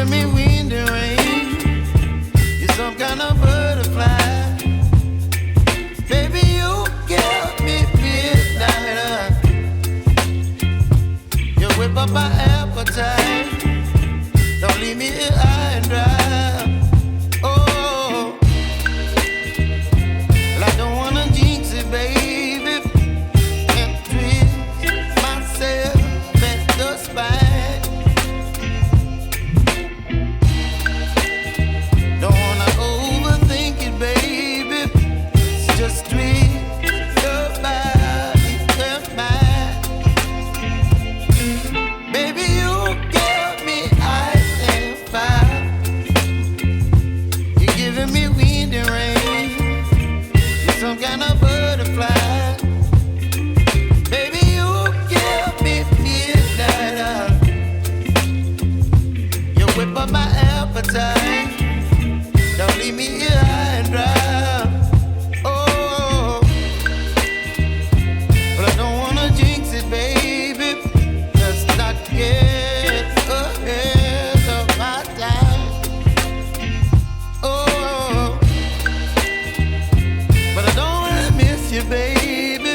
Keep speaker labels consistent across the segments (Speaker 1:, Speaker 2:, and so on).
Speaker 1: giving me wind and rain. You're some kind of butterfly. Baby, you give me midnight. You whip up my appetite. Don't leave me here high and dry. Oh, well, I don't wanna jinx it, baby, and twist myself at the spine. Don't wanna overthink it, baby. It's just twist your body and mine. Baby, you give me ice and fire. You're giving me wind and rain. You're some kind of butterfly. Baby, you give me midnight. You whip up my appetite. Don't leave me here high and dry. Oh, but I don't wanna jinx it, baby. Let's not get ahead of my time. Oh, but I don't wanna miss you, baby.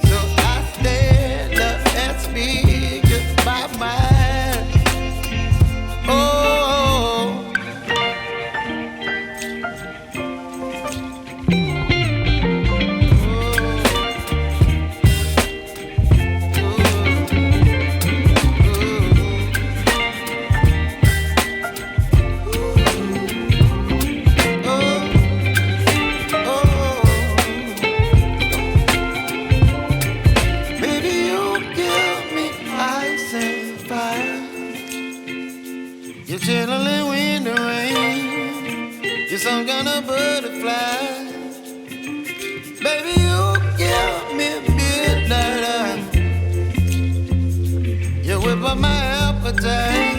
Speaker 1: So I stand up and speak just my mind. Oh. Baby, you give me ice and fire. You're channeling wind and rain. You're some kind of butterfly. Baby, you give me midnight. You whip up my appetite.